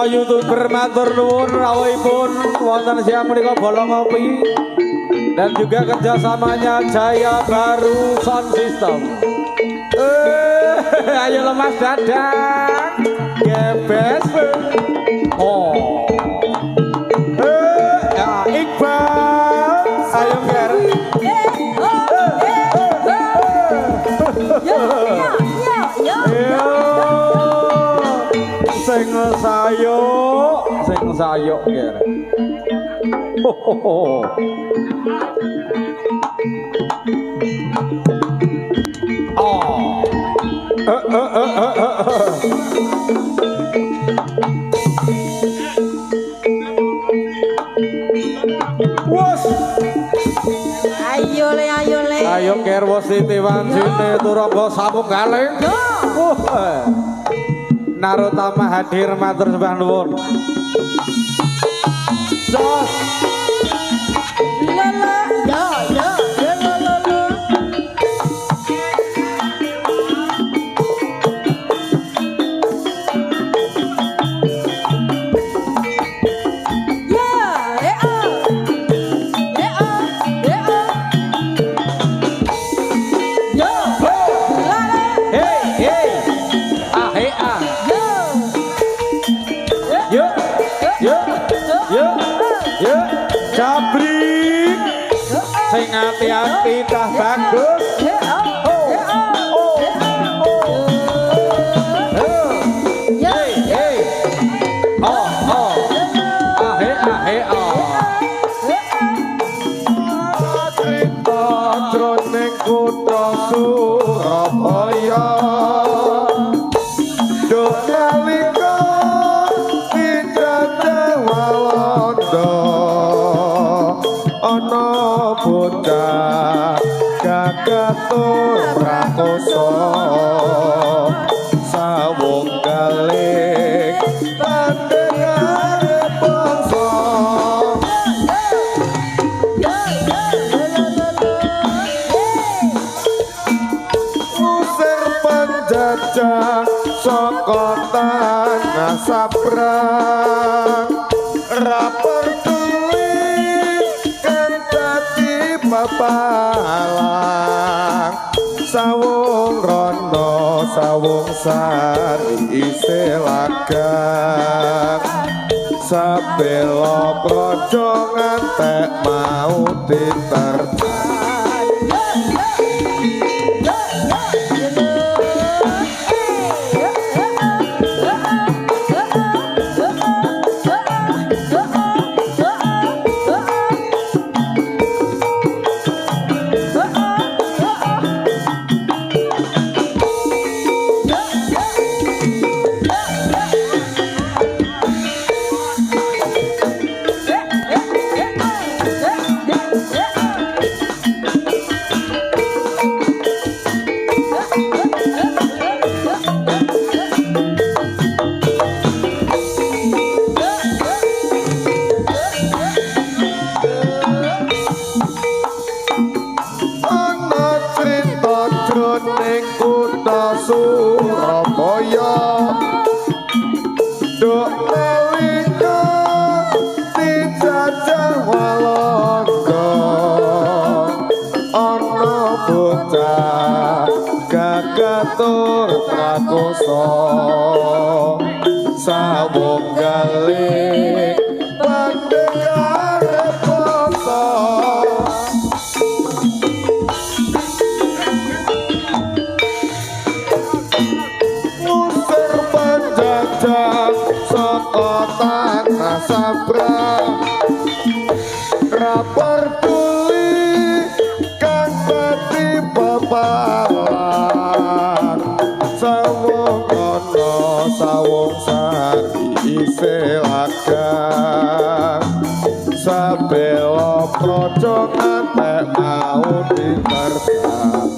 YouTuber matur nuwun rawuhipun wonten siang menika bolong ngopi dan juga kerjasamanya Jaya Baru Sound System. Ayo lo Mas Dadang, gebes. Oh, ya Iqbal, ayo nger. Sing sayuk nger. Ayo ker wasiti wancine turangga samunggaling. Narotama hadir matur sembah nuwun. Jos. Lala ya. Sing ati-ati dah bagus. Cerita jroning kutha Surabaya. Duk nalika dijajah Walanda. Ana bocah gagatur prakoso sawung galih pandengane bangsa usir penjajah saka tanah sabrang rapor palang sawung rondo sawung sari isih lagang sabela praja ngantek mau diterjang. Surabaya duk nalika dijajah Walanda ana bocah gagatur prakoso sawung galih pandengane bangsa saka tanah sabrang rapor tuli kang dadi papalan sawung ana sawung sari isih lagang sabela praja ngantek mau diterjang.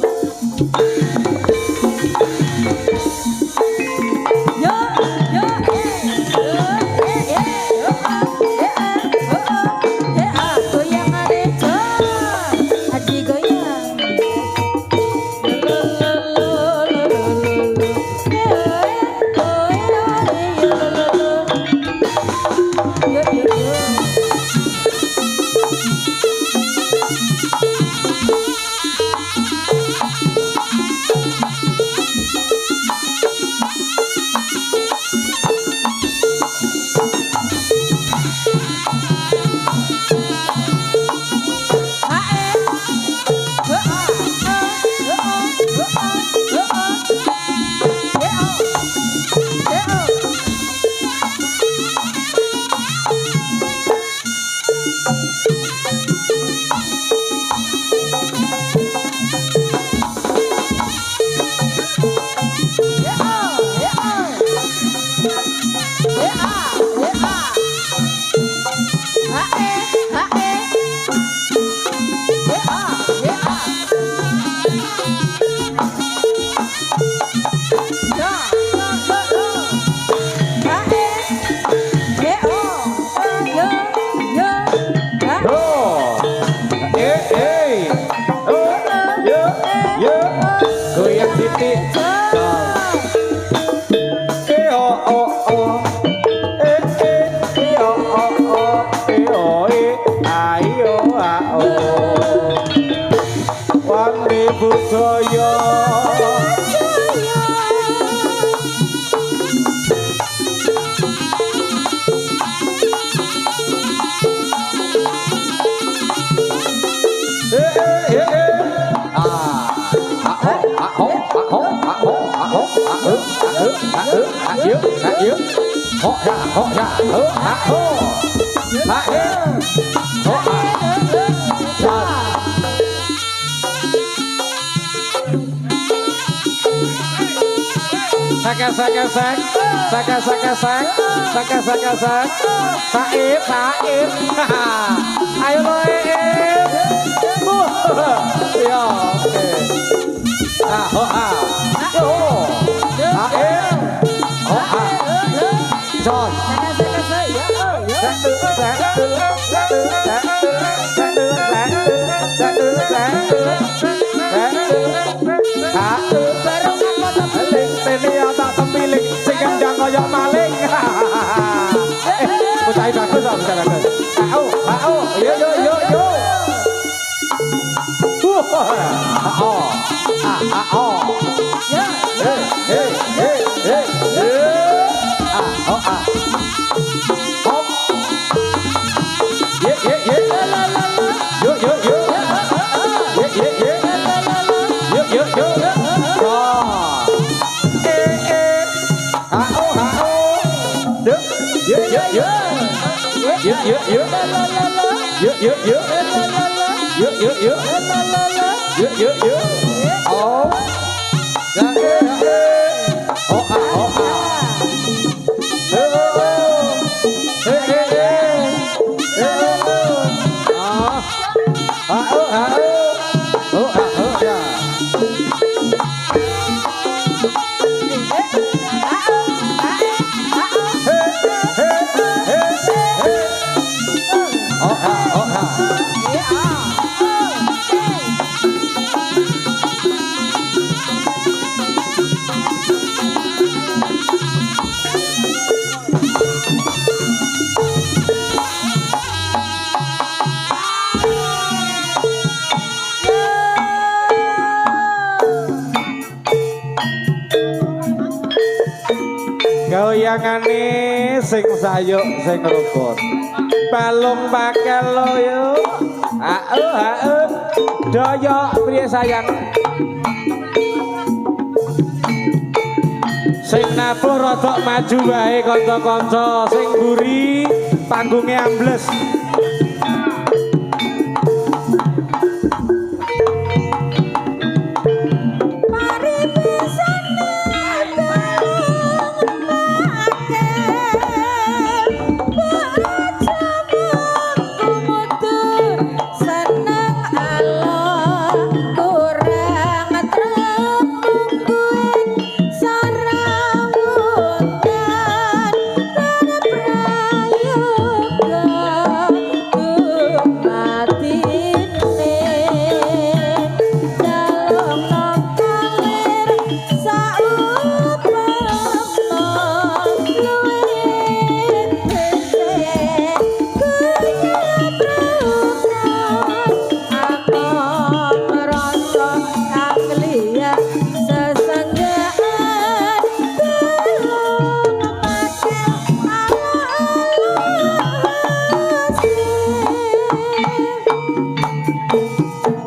Saib. Ayo lo ya oke. John. Tempiling sing kendang kaya maling. Bocah bagus kok, bocah bagus. Yo. Goyangane sing sayuk sing rukun. Balung pakel lo yo. Doyok priye sayang. Sing nabuh rada maju wae kanca-kanca, sing mburi panggunge ambles.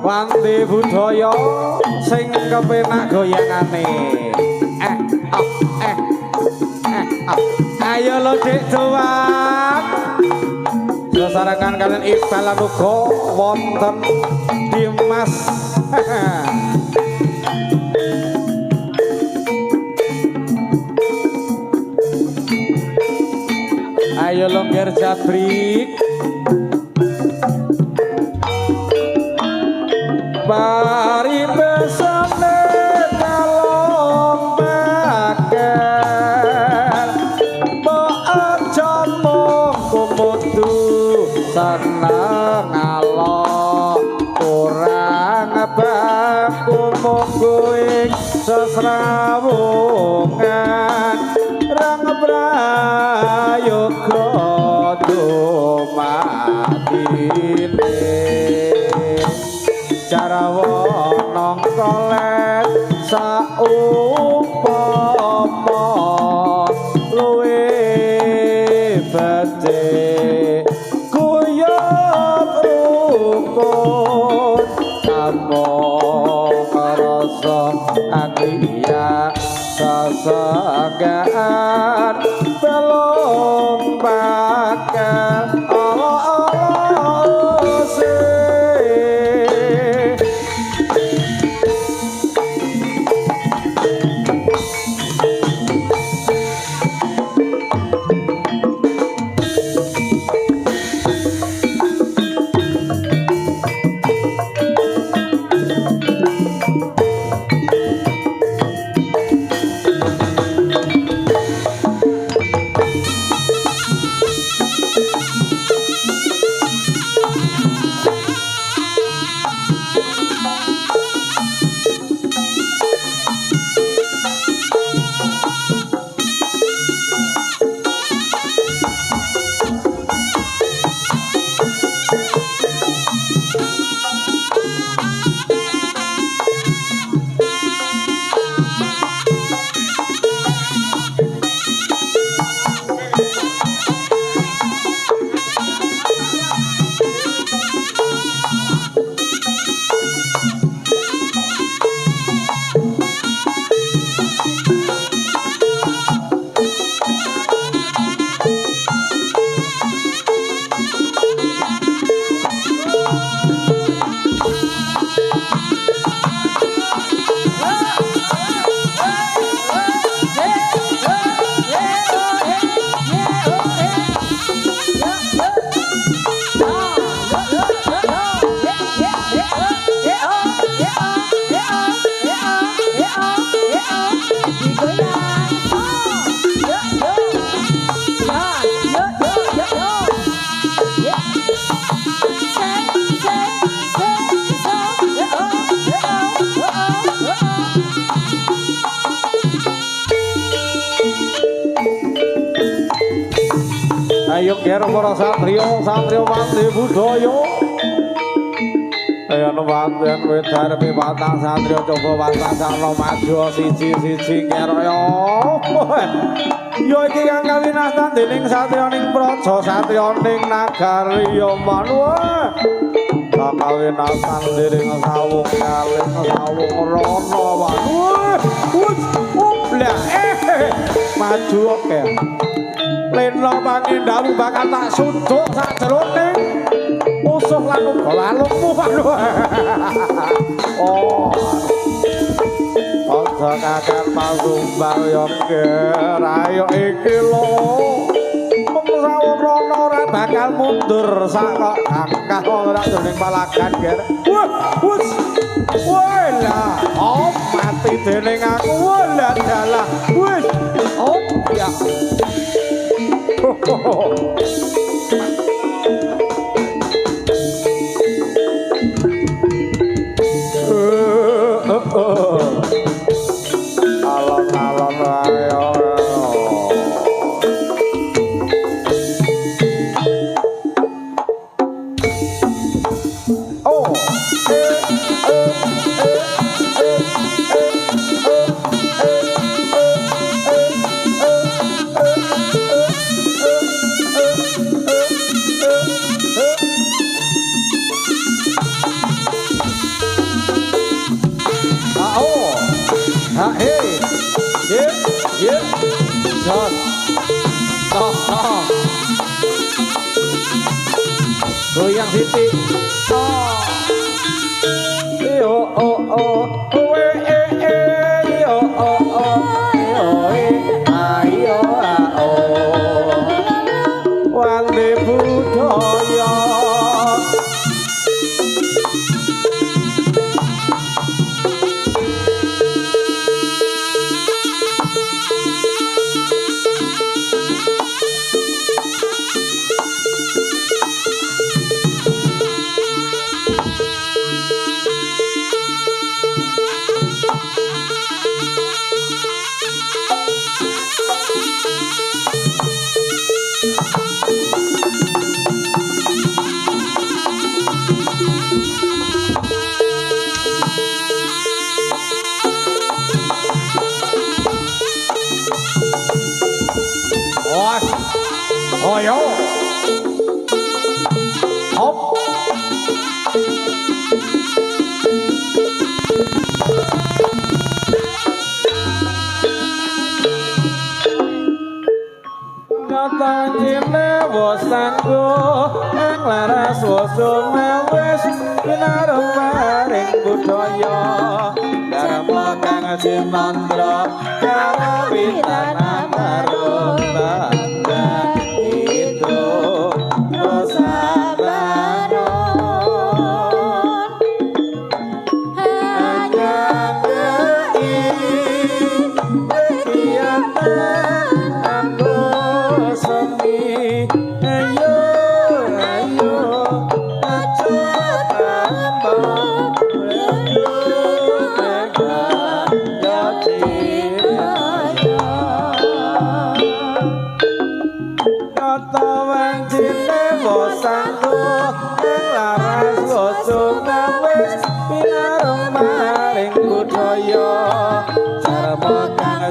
Wanti budaya sing kepenak goyangane. Ayo lo dik tuan. Sesarengan kalian Iqbal lan uga wonten Dimas. Ayo lo ngger jabrik. Bari besane kalong pakel mbok aja mung kumutu seneng Allah kurang baku monggo ing sesrawungan rang prayoga dumatine cara wonong kolet saumpama luwe bedhe kuyup rukun tanpa ngrasa segan belum bakal ayo ger para satriya satriya mandi budaya ayo nuwun kowe darmi watang satriya coba watang sarana maju siji-siji keraya yo iki kang kawinastan dening satriya ning praja satriya ning nagari Manua kawinastan dening sawung kalih sawung rana Manua maju oke Lena pangindamu bakal tak sunduk sajroning musuh lan uga lalungmu oh aja kakek pasumbang yo ayo iki lho sawurana ora bakal mundur sak kok angkah ora dening palagan ger wus wala oh mati dening aku wala dalah wis oh ya alon-alon ayo oh goyang titik oh yo oh oh we yo oh oh yo ayo oh wande budaya tanjine wasanggo ing laras wasana wis pinaring budaya dharma kang sinandra karawitan amarunda itu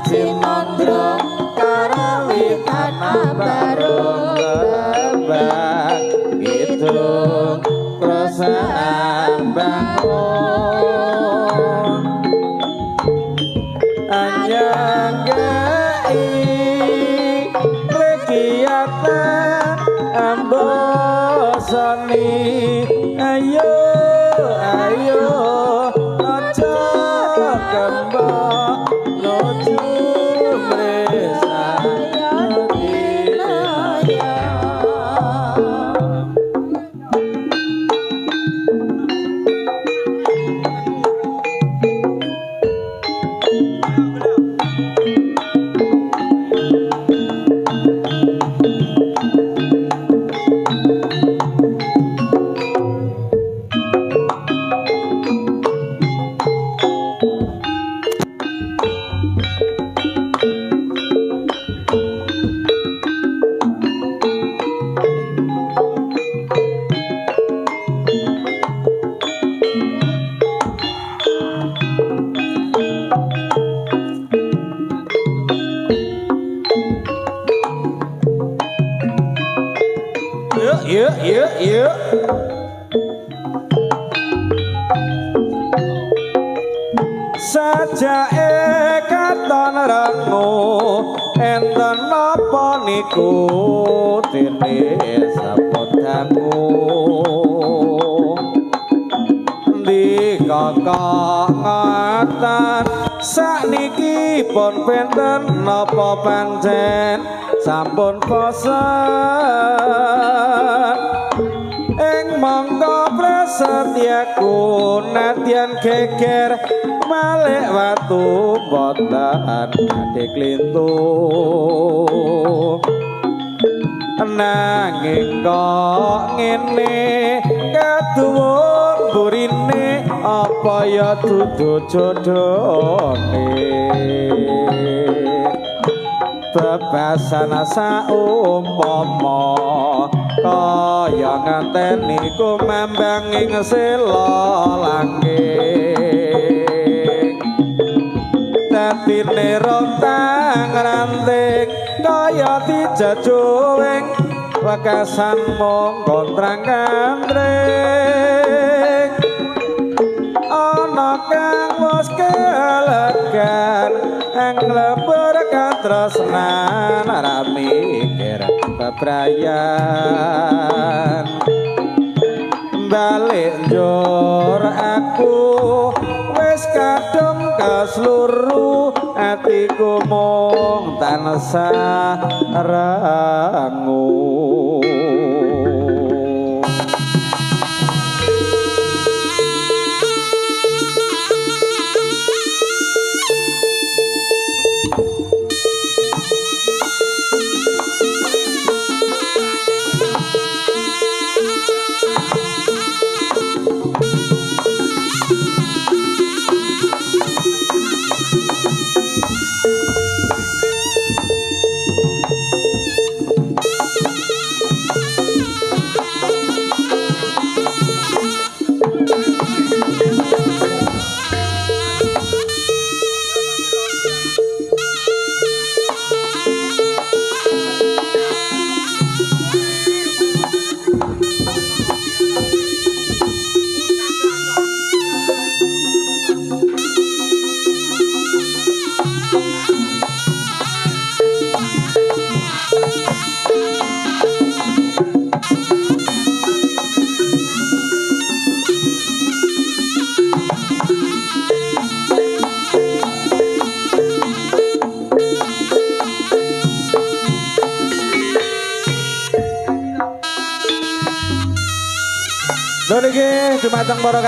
Sinandra karawitan bareng lebak itu perasaan bangun anyanggai rekiatan ambosani ayo ayo aja kembang Yuk. Sajake katon rengu enten napa niku dene sapodangu ndi kakak ngatan sakniki pun benten napa pancen sampun posen ing mangka prasetyaku nadyan geger malih watu boten ade klintu nanging kok ngene kaduwun burine apa ya dudu jodhone bebasana saumpama kaya ngenteni kumembang ing sela langking datine rontang ranting kaya dijajuing wekasan mung kontrang kandring ana kang wis kelegan ing lebur katresnan ora mikir bebrayan balik njur aku wis kadung kesluru atiku mung tansah rangu Lho niki dumateng para